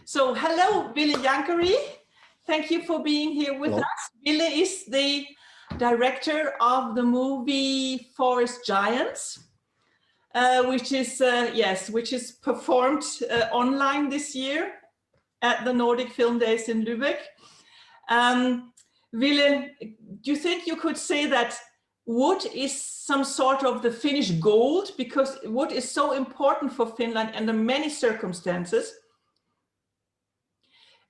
So hello, Ville Jankeri. Thank you for being here with us. Ville is the director of the movie Forest Giants, which is performed online this year at the Nordic Filmtage in Lübeck. Ville, do you think you could say that wood is some sort of the Finnish gold, because wood is so important for Finland under many circumstances?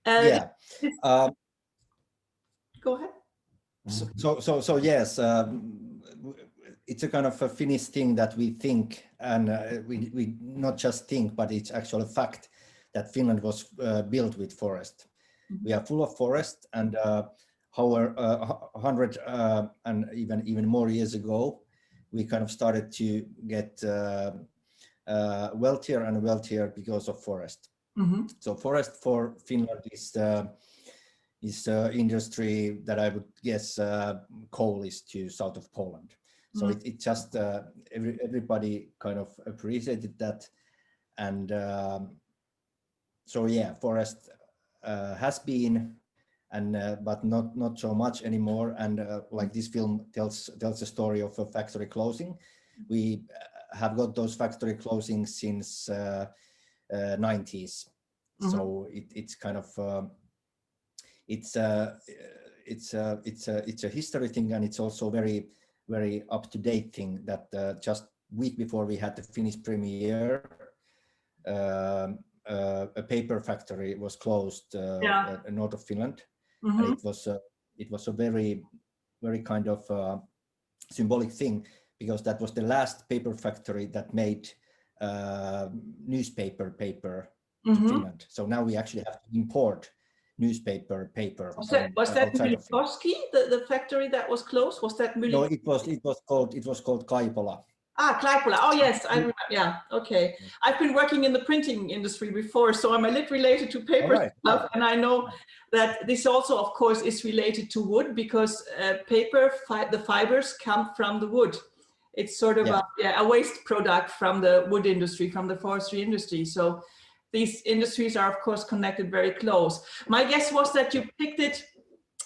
Go ahead. So yes, it's a kind of a Finnish thing that we think, and we not just think, but it's actually a fact that Finland was built with forest. We are full of forest, and however, 100 and even more years ago, we kind of started to get wealthier and wealthier because of forest. Mm-hmm. So forest for Finland is industry that I would guess coal is to south of Poland. So it just everybody kind of appreciated that, and so yeah, forest has been, and but not so much anymore. And like this film tells the story of a factory closing. We have got those factory closings since 90s. So it's kind of it's a history thing, and it's also very up to date thing that just week before we had the Finnish premiere, a paper factory was closed north of Finland, and it was a very kind of symbolic thing, because that was the last paper factory that made newspaper paper to Finland. So now we actually have to import newspaper paper. Was that Myllykoski, the factory that was closed? Was that No, it was called Kaipola. Ah, Kaipola. Oh yes, I remember. Yeah, okay. I've been working in the printing industry before, so I'm a little related to paper stuff, and I know that this also, of course, is related to wood, because the fibers come from the wood. It's sort of a waste product from the wood industry, from the forestry industry. So these industries are, of course, connected very close. My guess was that you picked it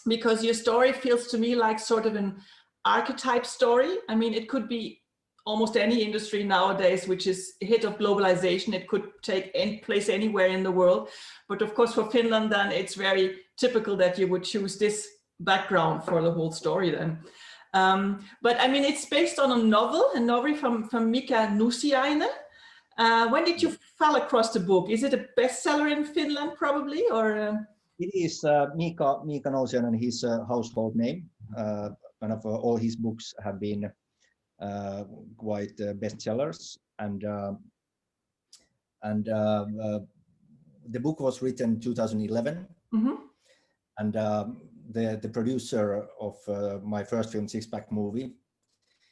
because your story feels to me like sort of an archetype story. I mean, it could be almost any industry nowadays which is a hit of globalization. It could take place anywhere in the world. But of course, for Finland, then it's very typical that you would choose this background for the whole story then. But I mean, it's based on a novel from Mika Nusiainen. When did you fall across the book? Is it a bestseller in Finland, probably, or? It is Mika Nusiainen, his household name. Kind of all his books have been quite bestsellers, and the book was written in 2011, and the producer of my first film, Six Pack Movie,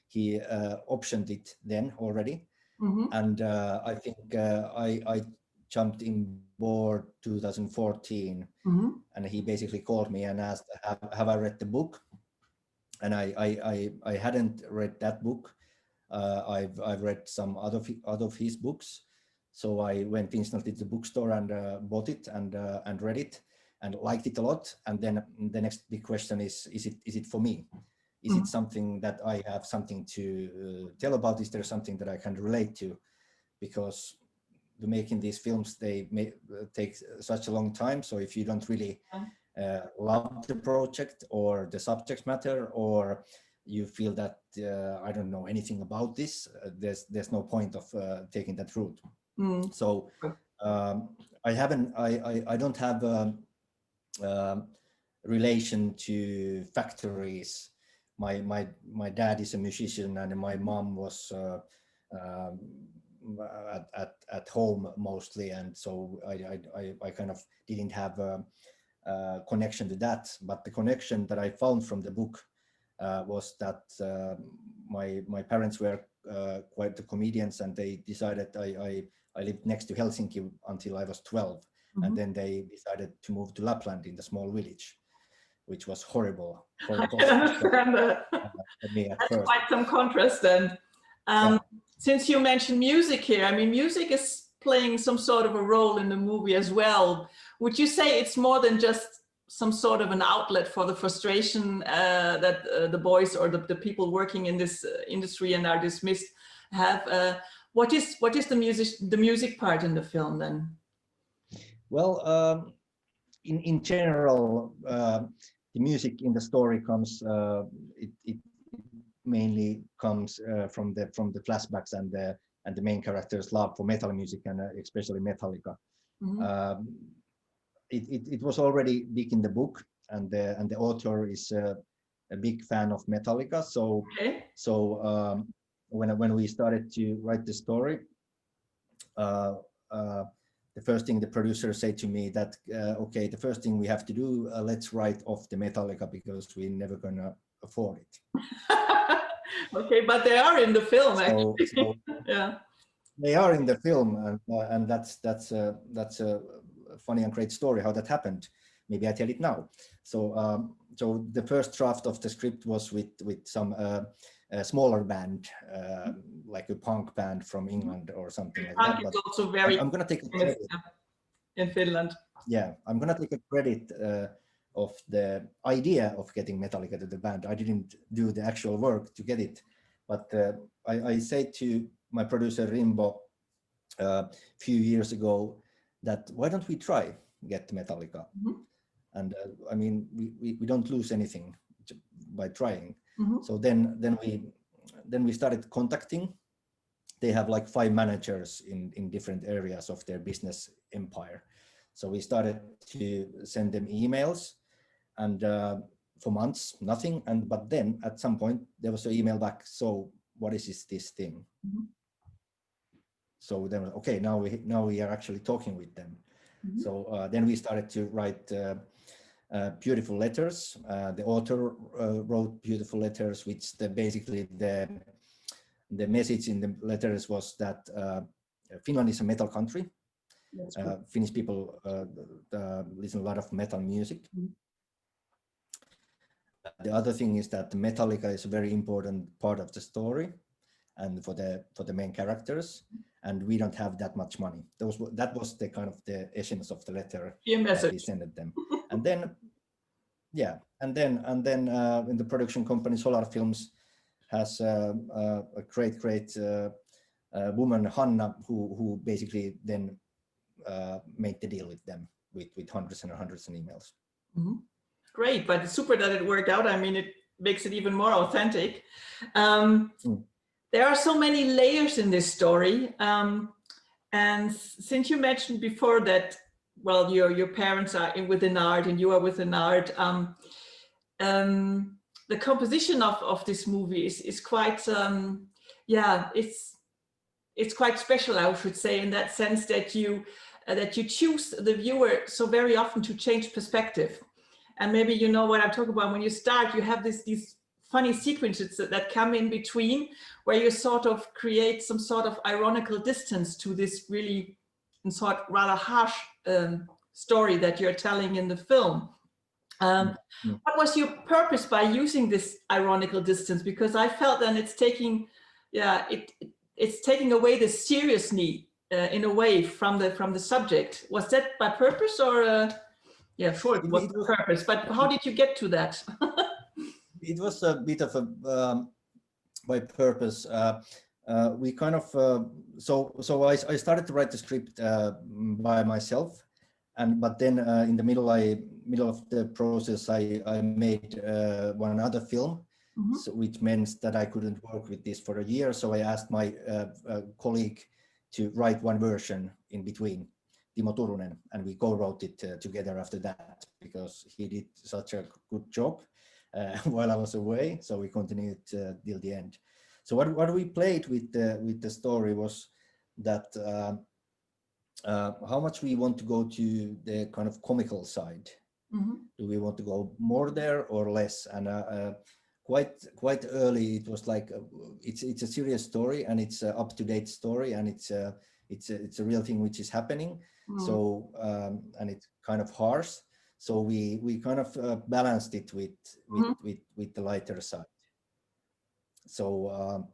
he optioned it then already. And I think I jumped in board 2014, and he basically called me and asked, have I read the book? And I hadn't read that book. I've read some other of his books, so I went instantly to the bookstore and bought it and read it and liked it a lot. And then the next big question is it for me? Is it something that I have something to tell about? Is there something that I can relate to? Because making these films, they may take such a long time. So if you don't really love the project or the subject matter, or you feel that I don't know anything about this, there's no point of taking that route. So I don't have relation to factories. My dad is a musician, and my mom was at home mostly, and so I kind of didn't have a connection to that. But the connection that I found from the book was that my parents were quite the comedians, and they decided I lived next to Helsinki until I was 12, and then they decided to move to Lapland in the small village, which was horrible. I can understand that. That's quite some contrast then. Since you mentioned music here, I mean, music is playing some sort of a role in the movie as well. Would you say it's more than just some sort of an outlet for the frustration that the boys or the people working in this industry and are dismissed have? What is the music part in the film then? Well, in general, the music in the story comes. It mainly comes from the flashbacks and the main character's love for metal music, and especially Metallica. Mm-hmm. It was already big in the book, and the author is a big fan of Metallica. So okay. So when we started to write the story, the first thing the producer said to me that okay, the first thing we have to do, let's write off the Metallica because we're never gonna afford it. Okay, but they are in the film, actually. So, yeah, they are in the film, and that's a funny and great story how that happened. Maybe I tell it now. So so the first draft of the script was with some a smaller band, like a punk band from England or something like punk that. But is also very I'm going to take a credit in Finland. Yeah, I'm going to take a credit of the idea of getting Metallica to the band. I didn't do the actual work to get it, but I said to my producer Rimbo a few years ago that why don't we try get Metallica? Mm-hmm. And I mean, we don't lose anything by trying. Mm-hmm. So then we started contacting. They have like 5 managers in different areas of their business empire. So we started to send them emails, and for months nothing. But then at some point there was an email back. So what is this thing? Mm-hmm. So then okay, now we are actually talking with them. Mm-hmm. So then we started to write beautiful letters. The author wrote beautiful letters, which basically the message in the letters was that Finland is a metal country. Finnish people listen a lot of metal music. Mm-hmm. The other thing is that Metallica is a very important part of the story, and for the main characters, and we don't have that much money. That was the kind of the essence of the letter that we sent them. And then yeah, and then in the production company Solar Films has a great woman, Hanna, who basically then made the deal with them with hundreds and hundreds of emails. Mm-hmm. Great, but it's super that it worked out. I mean, it makes it even more authentic. There are so many layers in this story, and since you mentioned before that, well, your parents are within art and you are within art, the composition of this movie is quite, yeah, it's quite special, I should say, in that sense that you choose the viewer so very often to change perspective. And maybe you know what I'm talking about. When you start, you have these funny sequences that come in between, where you sort of create some sort of ironical distance to this really rather harsh story that you're telling in the film. What was your purpose by using this ironical distance? Because I felt then it's taking away the seriousness in a way from the subject. Was that by purpose or? Yeah, sure, it was the purpose, but how did you get to that? It was a bit of a by purpose. We kind of so I started to write the script by myself, but then in the middle of the process I made one other film, mm-hmm. So, which meant that I couldn't work with this for a year. So I asked my colleague to write one version in between, Timo Turunen, and we co-wrote it together after that because he did such a good job while I was away. So we continued till the end. So what we played with the story was that how much we want to go to the kind of comical side. Mm-hmm. Do we want to go more there or less? And quite early it was like it's a serious story, and it's an up-to-date story, and it's a real thing which is happening. Mm. So and it's kind of harsh. So we kind of balanced it with the lighter side. So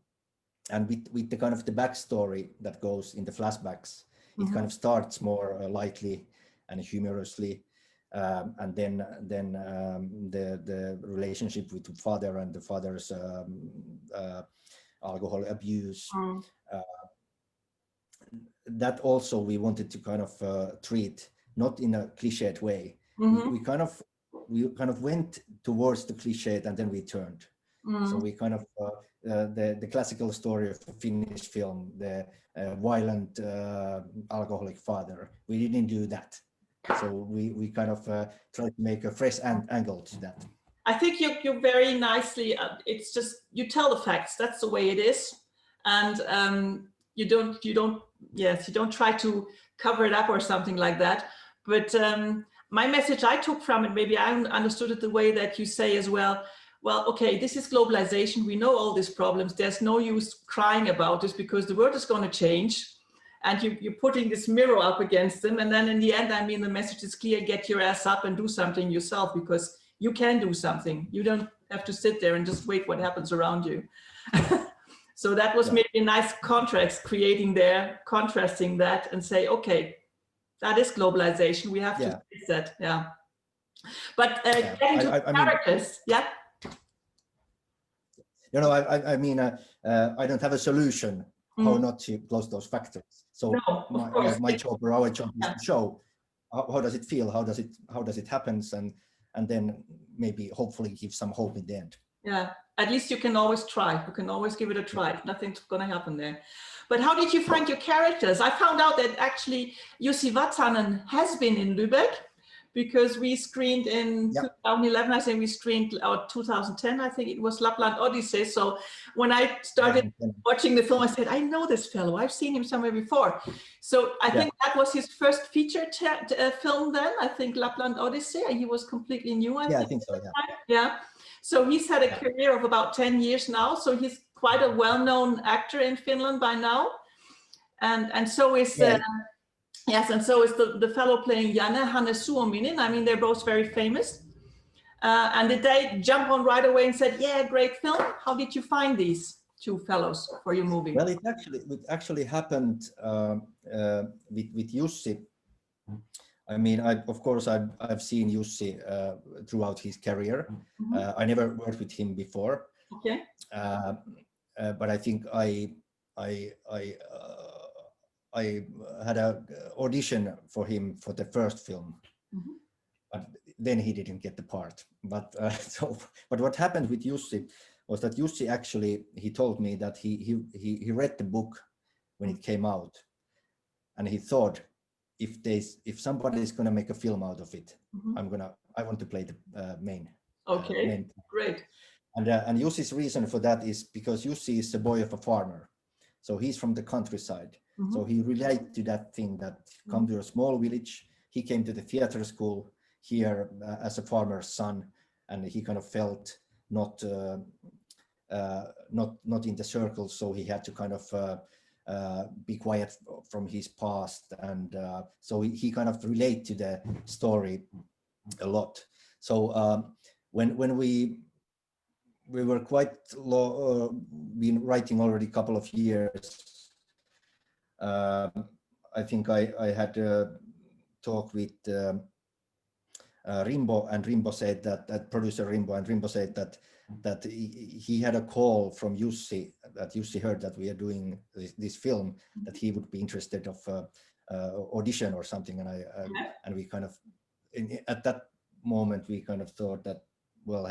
and with the kind of the backstory that goes in the flashbacks, It kind of starts more lightly and humorously, and then the relationship with the father and the father's alcohol abuse. That also we wanted to kind of treat, not in a cliched way. We kind of went towards the cliched and then we turned. So we kind of the classical story of Finnish film, the violent alcoholic father. We didn't do that. So we kind of tried to make a fresh angle to that. I think you very nicely. It's just you tell the facts. That's the way it is, and you don't try to cover it up or something like that. But my message I took from it, maybe I understood it the way that you say as well. Well, okay, this is globalization. We know all these problems. There's no use crying about this because the world is going to change. And you're putting this mirror up against them. And then in the end, I mean, the message is clear, get your ass up and do something yourself because you can do something. You don't have to sit there and just wait what happens around you. So that was maybe a nice contrast creating there, contrasting that and say, okay, that is globalization. We have to fix that. Yeah. But getting to characters, You know, I mean, I don't have a solution how not to close those factors. So my job or our job is to show how does it feel, how does it happen, and then maybe hopefully give some hope in the end. Yeah, at least you can always try. You can always give it a try. Nothing's going to happen there. But how did you find your characters? I found out that actually Jussi Vatsanen has been in Lübeck because we screened in 2011. I think we screened 2010. I think it was Lapland Odyssey. So when I started watching the film, I said, I know this fellow. I've seen him somewhere before. So I think that was his first feature film then. I think Lapland Odyssey. He was completely new. I think so. Yeah. So he's had a career of about 10 years now. So he's quite a well-known actor in Finland by now. And so is... Yes, and so is the fellow playing Janne, Hannes Suominen. I mean, they're both very famous. And did they jump on right away and said, yeah, great film? How did you find these two fellows for your movie? Well, it actually happened with Jussi. I mean, of course, I've seen Jussi throughout his career. I never worked with him before. Okay. But I think I had an audition for him for the first film, but then he didn't get the part. But but what happened with Jussi was that Jussi actually, he told me that he read the book when it came out, and he thought if somebody is going to make a film out of it, I want to play the main. Okay, main. Great. And Jussi's reason for that is because Jussi is the boy of a farmer, so he's from the countryside. So he related to that thing that come to a small village. He came to the theater school here as a farmer's son, and he kind of felt not in the circle. So he had to kind of be quiet from his past, and so he kind of relate to the story a lot. So when we were quite been writing already a couple of years. I think I had a talk with Rimbo, and Rimbo said that producer Rimbo, and Rimbo said that he had a call from Jussi, that Jussi heard that we are doing this film, that he would be interested of audition or something, and we kind of at that moment we kind of thought that, well,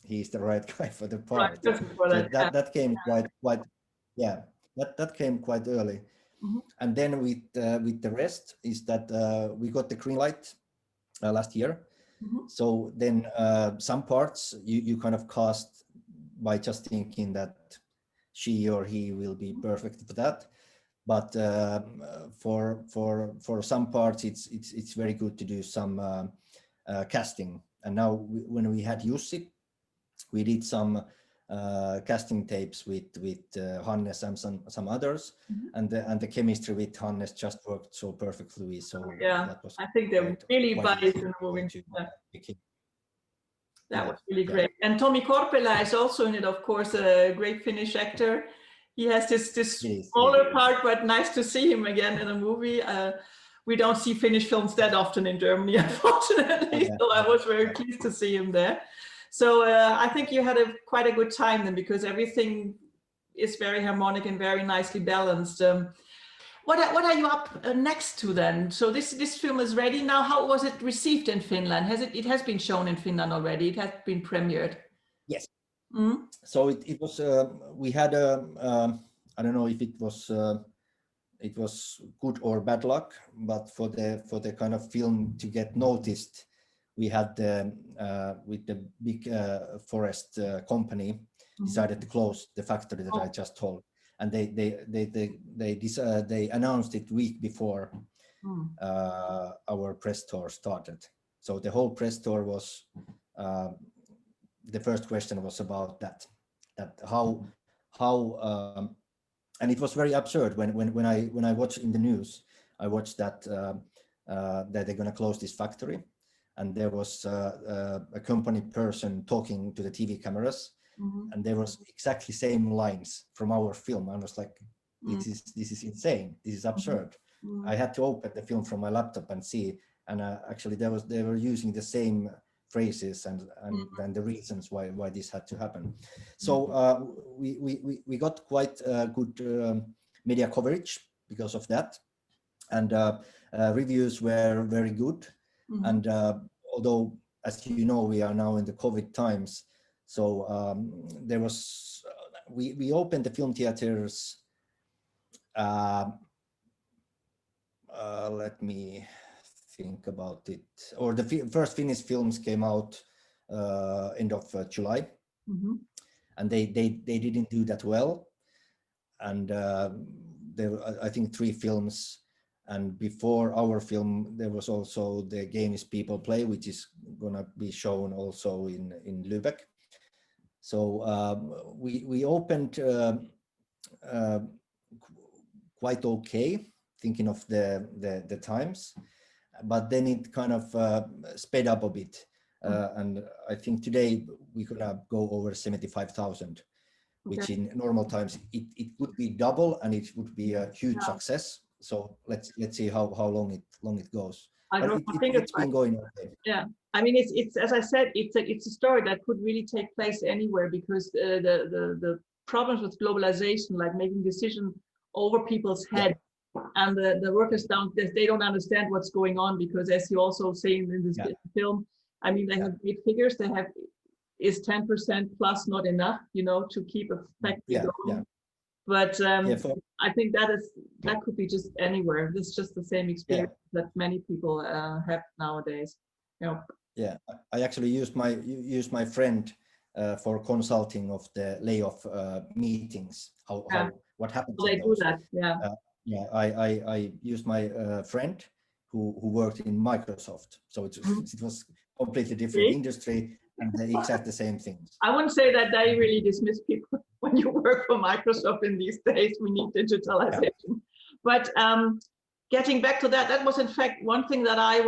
he's the right guy for the part. So that came that came quite early. And then with the rest is that we got the green light last year. So then some parts you kind of cast by just thinking that she or he will be perfect for that. But for some parts it's very good to do some casting. And now when we had Jussi, we did some casting tapes with Hannes and some others, and the chemistry with Hannes just worked so perfectly. So that was, I think they're really biased in the movie. That was really great. And Tommi Korpela is also in it, of course, a great Finnish actor. He has this smaller part, but nice to see him again in a movie. We don't see Finnish films that often in Germany, unfortunately. So I was very pleased to see him there. So I think you had quite a good time then, because everything is very harmonic and very nicely balanced. What are you up next to then? So this film is ready now. How was it received in Finland? It has been shown in Finland already? It has been premiered? Yes. Mm-hmm. So it was. We had I don't know if it was good or bad luck, but for the kind of film to get noticed, we had with the big forest company decided to close the factory that I just told, and they announced it week before our press tour started. So the whole press tour was the first question was about that how and it was very absurd when I watched in the news. I watched that they're going to close this factory, and there was a company person talking to the TV cameras, and there was exactly same lines from our film. I was like, this is insane. This is absurd. I had to open the film from my laptop and see, and actually they were using the same phrases and the reasons why this had to happen. So we got quite good media coverage because of that, and reviews were very good. And although, as you know, we are now in the COVID times, so there was we opened the film theaters. Let me think about it. Or the first Finnish films came out end of July, and they didn't do that well. And there were, I think, 3 films. And before our film, there was also The Game is People Play, which is gonna be shown also in Lübeck. So we opened quite okay, thinking of the times, but then it kind of sped up a bit, and I think today we could go over 75,000, which in normal times it would be double, and it would be a huge success. So let's see how long it goes. I don't think it's been going okay. Yeah, I mean it's as I said, it's a story that could really take place anywhere, because the problems with globalization, like making decisions over people's head, and the workers downstairs, they don't understand what's going on, because as you also say in this film, I mean, they have big figures. They have, is 10% plus not enough, you know, to keep a factory going? But I think that could be just anywhere. This is just the same experience that many people have nowadays. You know. Yeah, I actually used my friend for consulting of the layoff meetings. What happens? So they do that. Yeah, I used my friend who worked in Microsoft, so it was completely different industry, and exactly the same things. I wouldn't say that they really dismiss people when you work for Microsoft in these days. We need digitalization. But getting back to that was in fact one thing that I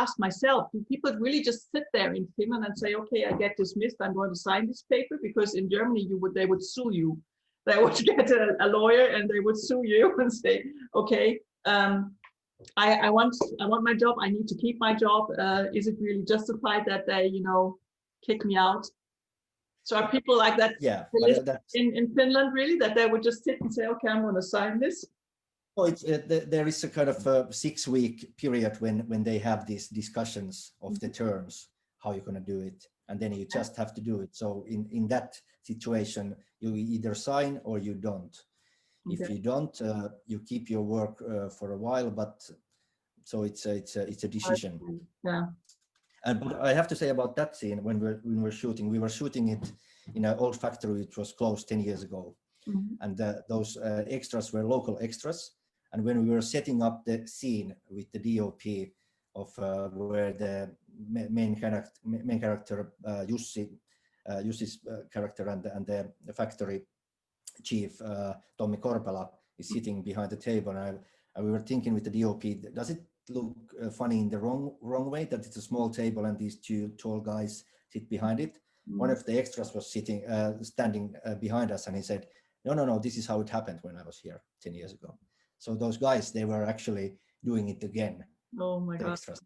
asked myself. Do people really just sit there in Finland and say, okay, I get dismissed, I'm going to sign this paper? Because in Germany they would sue you. They would get a lawyer and they would sue you and say, okay, I want my job. I need to keep my job. Is it really justified that they, you know, kick me out? So are people like that in Finland really, that they would just sit and say, okay, I'm going to sign this? Oh, there is a kind of a 6-week period when they have these discussions of the terms, how you're going to do it, and then you just have to do it. So in that situation, you either sign or you don't. If you don't, you keep your work for a while, but so it's a decision. Yeah. And I have to say about that scene, when we were shooting it in an old factory which was closed 10 years ago, and those extras were local extras. And when we were setting up the scene with the DOP of where the main character Jussi's character and the factory chief Tommi Korpela is sitting behind the table, and we were thinking with the DOP, does it look funny in the wrong way that it's a small table and these 2 tall guys sit behind it? One of the extras was standing behind us, and he said, no, this is how it happened when I was here 10 years ago. So those guys, they were actually doing it again. Oh my God. Extras.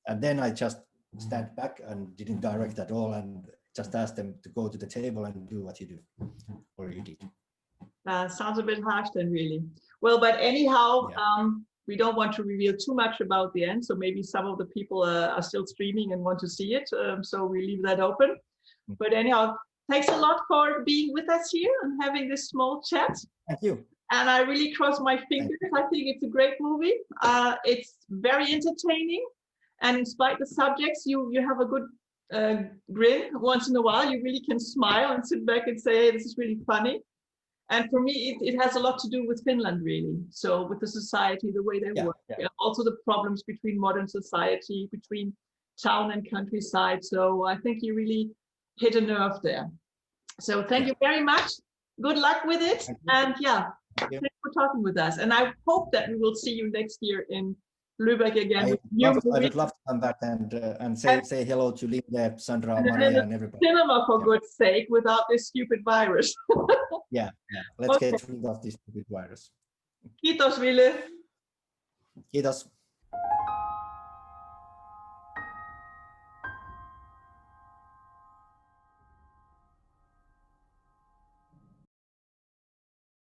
And then I just stand back and didn't direct at all and just asked them to go to the table and do what you do, or you did. Sounds a bit harsh then, really. Well, but anyhow, we don't want to reveal too much about the end. So maybe some of the people are still streaming and want to see it. So we leave that open. But anyhow, thanks a lot for being with us here and having this small chat. Thank you. And I really cross my fingers. I think it's a great movie. It's very entertaining. And in spite of the subjects, you have a good grin once in a while. You really can smile and sit back and say, hey, this is really funny. And for me, it has a lot to do with Finland, really. So with the society, the way they work. Yeah. Also the problems between modern society, between town and countryside. So I think you really hit a nerve there. So thank you very much. Good luck with it. And thanks for talking with us. And I hope that we will see you next year in Lübeck again. I would love to come back and say hello to Linde, Sandra, Maria, and everybody. Cinema, for God's sake, without this stupid virus. Let's get rid of this stupid virus. Kiitos, Ville. Kiitos.